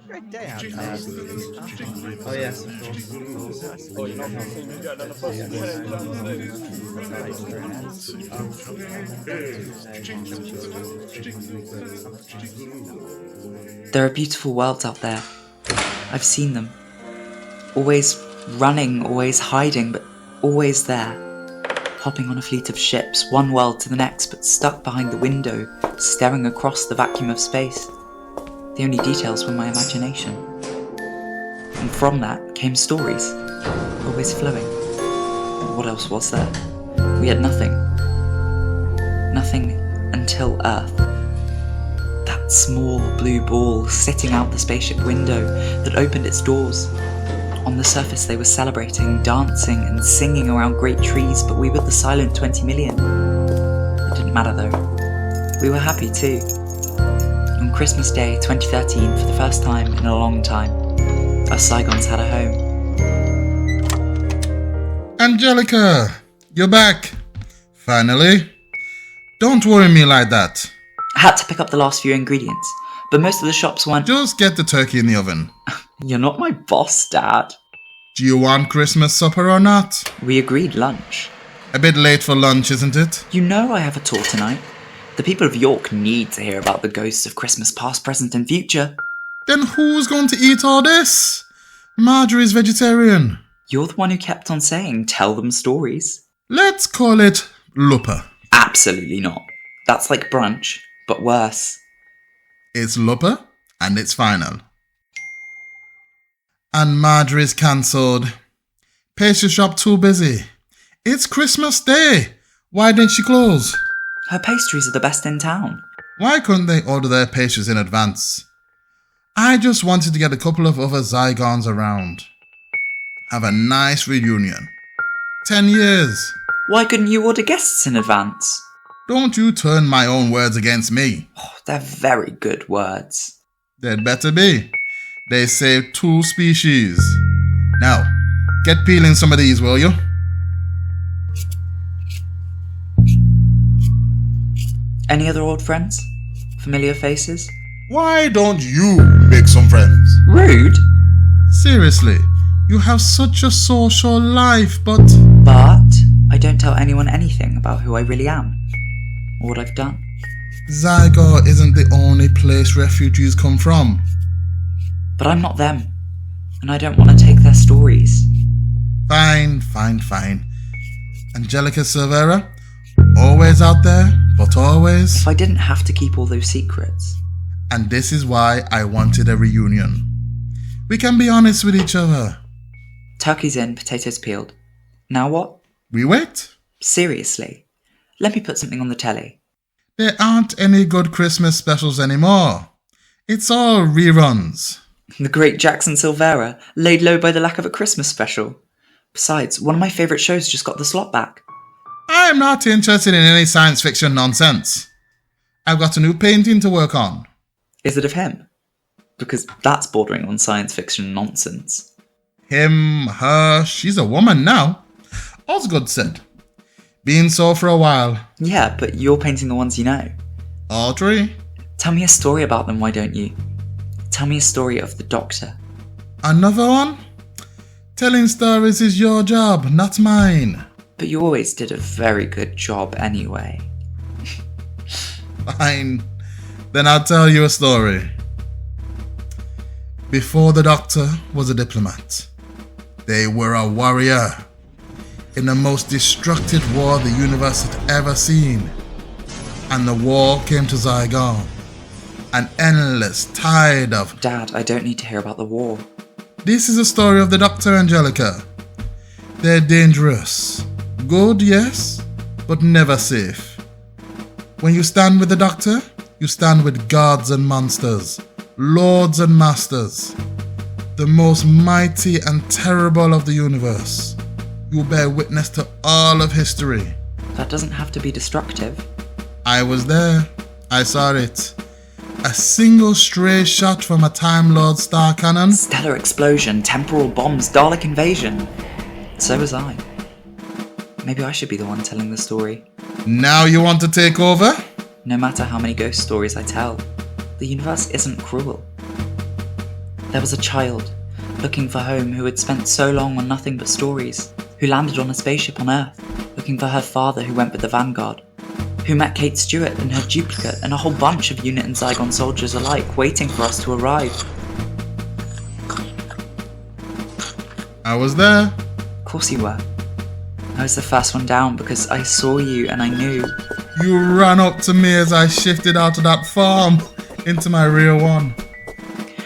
Great day out there. Oh yes, of course. Oh, you're not seeing me getting on the bus There are beautiful worlds out there. I've seen them. Always running, always hiding, but always there. Hopping on a fleet of ships, one world to the next, but stuck behind the window, staring across the vacuum of space. The only details were my imagination. And from that came stories, always flowing. What else was there? We had nothing. Nothing until Earth. That small blue ball sitting out the spaceship window that opened its doors. On the surface they were celebrating, dancing and singing around great trees, but we were the silent 20 million. It didn't matter though. We were happy too. On Christmas Day 2013, for the first time in a long time, us Saigons had a home. Angelica, you're back. Finally. Don't worry me like that. I had to pick up the last few ingredients, but most of the shops weren't. Just get the turkey in the oven. You're not my boss, Dad. Do you want Christmas supper or not? We agreed lunch. A bit late for lunch, isn't it? You know I have a tour tonight. The people of York need to hear about the ghosts of Christmas past, present and future. Then who's going to eat all this? Marjorie's vegetarian. You're the one who kept on saying, tell them stories. Let's call it Lupper. Absolutely not. That's like brunch, but worse. It's Lupper, and it's final. And Marjorie's cancelled. Pastry shop too busy. It's Christmas Day. Why didn't she close? Her pastries are the best in town. Why couldn't they order their pastries in advance? I just wanted to get a couple of other Zygons around. Have a nice reunion. 10 years. Why couldn't you order guests in advance? Don't you turn my own words against me. Oh, they're very good words. They'd better be. They saved 2 species. Now, get peeling some of these, will you? Any other old friends? Familiar faces? Why don't you make some friends? Rude. Seriously, you have such a social life, but I don't tell anyone anything about who I really am, or what I've done. Zygar isn't the only place refugees come from. But I'm not them, and I don't want to take their stories. Fine. Angelica Silvera, always out there, but always. If I didn't have to keep all those secrets. And this is why I wanted a reunion. We can be honest with each other. Turkey's in, potatoes peeled. Now what? We wait. Seriously. Let me put something on the telly. There aren't any good Christmas specials anymore. It's all reruns. The great Jackson Silvera, laid low by the lack of a Christmas special. Besides, one of my favourite shows just got the slot back. I'm not interested in any science fiction nonsense. I've got a new painting to work on. Is it of him? Because that's bordering on science fiction nonsense. Him, her, she's a woman now. Osgood said. Been so for a while. Yeah, but you're painting the ones you know. All 3. Tell me a story about them, why don't you? Tell me a story of the Doctor. Another one? Telling stories is your job, not mine. But you always did a very good job anyway. Fine. Then I'll tell you a story. Before the Doctor was a diplomat, they were a warrior in the most destructive war the universe had ever seen. And the war came to Zygon. An endless tide of... Dad, I don't need to hear about the war. This is a story of the Doctor, Angelica. They're dangerous. Good, yes, but never safe. When you stand with the Doctor, you stand with gods and monsters, lords and masters, the most mighty and terrible of the universe. You bear witness to all of history. That doesn't have to be destructive. I was there. I saw it. A single stray shot from a Time Lord star cannon. Stellar explosion, temporal bombs, Dalek invasion. So was I. Maybe I should be the one telling the story. Now you want to take over? No matter how many ghost stories I tell, the universe isn't cruel. There was a child, looking for home, who had spent so long on nothing but stories, who landed on a spaceship on Earth, looking for her father who went with the Vanguard, who met Kate Stewart and her duplicate and a whole bunch of Unit and Zygon soldiers alike waiting for us to arrive. I was there. Of course you were. I was the first one down because I saw you and I knew. You ran up to me as I shifted out of that farm into my rear one.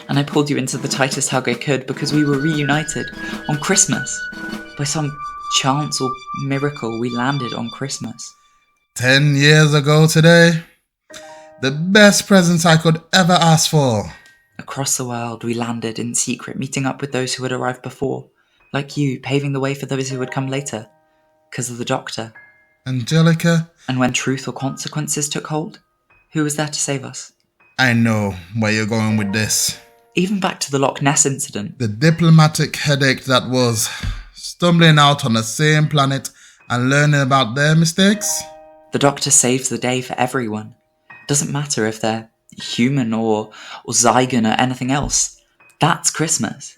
And I pulled you into the tightest hug I could because we were reunited on Christmas. By some chance or miracle, we landed on Christmas. 10 years ago today. The best presents I could ever ask for. Across the world, we landed in secret, meeting up with those who had arrived before. Like you, paving the way for those who would come later. Because of the Doctor. Angelica. And when truth or consequences took hold, who was there to save us? I know where you're going with this. Even back to the Loch Ness incident. The diplomatic headache that was stumbling out on the same planet and learning about their mistakes. The Doctor saves the day for everyone. Doesn't matter if they're human or Zygon or anything else. That's Christmas.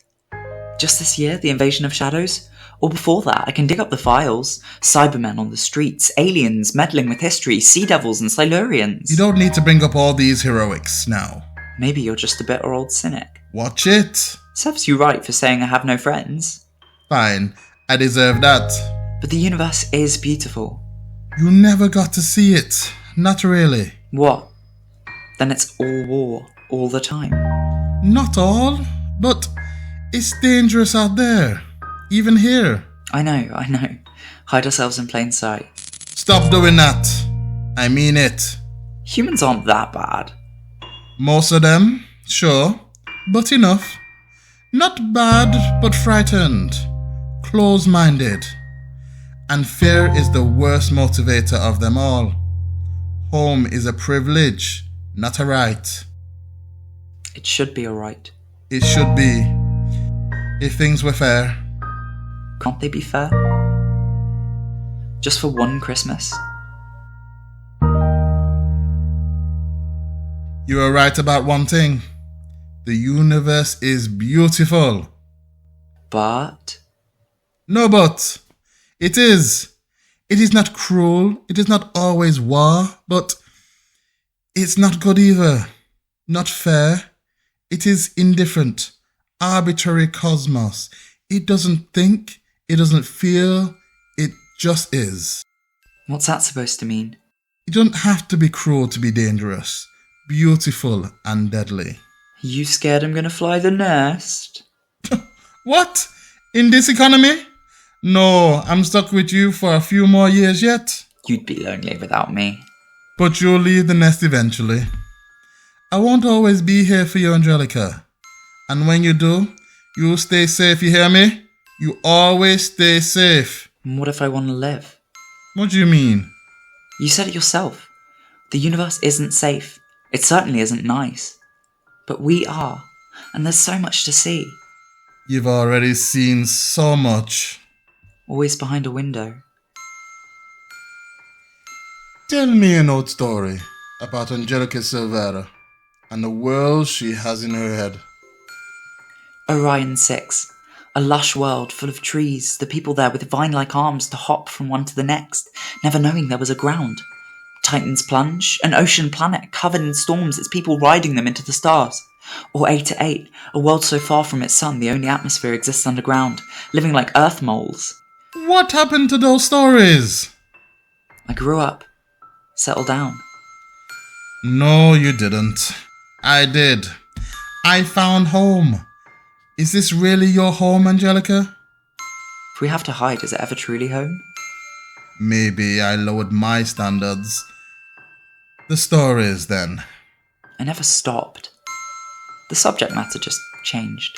Just this year, the invasion of shadows? Or before that, I can dig up the files. Cybermen on the streets, aliens meddling with history, sea devils and Silurians. You don't need to bring up all these heroics now. Maybe you're just a bitter old cynic. Watch it. Serves you right for saying I have no friends. Fine, I deserve that. But the universe is beautiful. You never got to see it. Not really. What? Then it's all war, all the time. Not all, but it's dangerous out there. Even here. I know. Hide ourselves in plain sight. Stop doing that. I mean it. Humans aren't that bad. Most of them, sure, but enough. Not bad, but frightened. Close-minded. And fear is the worst motivator of them all. Home is a privilege, not a right. It should be alright. It should be. If things were fair. Can't they be fair? Just for one Christmas? You are right about one thing. The universe is beautiful. But? No but. It is. It is not cruel. It is not always war. But it's not good either. Not fair. It is indifferent. Arbitrary cosmos. It doesn't think. It doesn't feel. It just is. What's that supposed to mean? You don't have to be cruel to be dangerous. Beautiful and deadly. You scared I'm gonna fly the nest? What? In this economy? No, I'm stuck with you for a few more years yet. You'd be lonely without me. But you'll leave the nest eventually. I won't always be here for you, Angelica. And when you do, you'll stay safe, you hear me? You always stay safe. And what if I want to live? What do you mean? You said it yourself. The universe isn't safe. It certainly isn't nice. But we are. And there's so much to see. You've already seen so much. Always behind a window. Tell me an old story about Angelica Silvera and the world she has in her head. Orion 6. A lush world full of trees, the people there with vine-like arms to hop from one to the next, never knowing there was a ground. Titan's Plunge, an ocean planet covered in storms, its people riding them into the stars. Or 8-8, a world so far from its sun the only atmosphere exists underground, living like earth moles. What happened to those stories? I grew up. Settled down. No, you didn't. I did. I found home. Is this really your home, Angelica? If we have to hide, is it ever truly home? Maybe I lowered my standards. The stories, then. I never stopped. The subject matter just changed.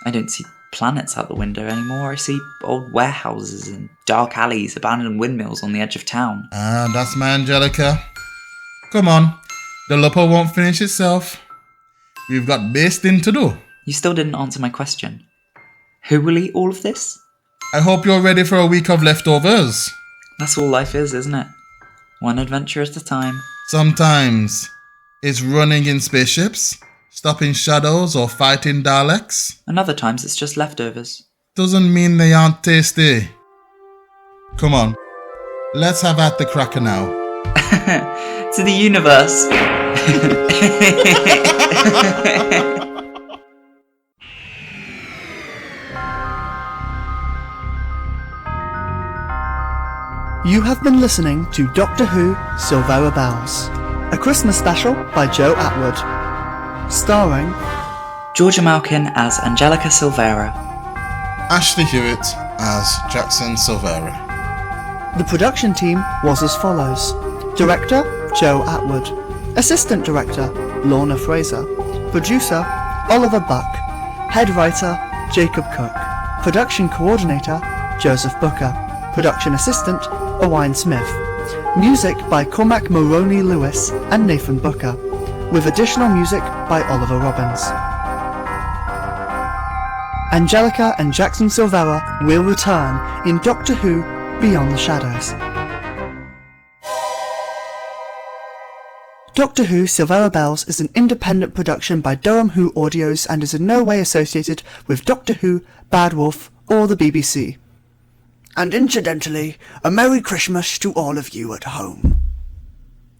I don't see planets out the window anymore. I see old warehouses and dark alleys, abandoned windmills on the edge of town. Ah, that's my Angelica. Come on, the lupper won't finish itself. We've got basting to do. You still didn't answer my question. Who will eat all of this? I hope you're ready for a week of leftovers. That's all life is, isn't it? One adventure at a time. Sometimes it's running in spaceships. stopping shadows or fighting Daleks, And other times it's just leftovers. doesn't mean they aren't tasty. Come on, let's have at the cracker now. To the universe. You have been listening to Doctor Who Silvera Bells, a Christmas special by Joe Attwood, starring Georgia Malkin as Angelica Silvera. Ashley Hewitt as Jackson Silvera. The production team was as follows: Director, Joe Attwood. Assistant Director, Lorna Fraser. Producer, Oliver Buck. Head Writer, Jacob Cook. Production Coordinator, Joseph Booker. Production Assistant, Owain Smith. Music by Cormac Moroney Lewis and Nathan Booker, with additional music by Oliver Robbins. Angelica and Jackson Silvera will return in Doctor Who Beyond the Shadows. Doctor Who Silvera Bells is an independent production by Durham Who Audios and is in no way associated with Doctor Who, Bad Wolf, or the BBC. And incidentally, a Merry Christmas to all of you at home.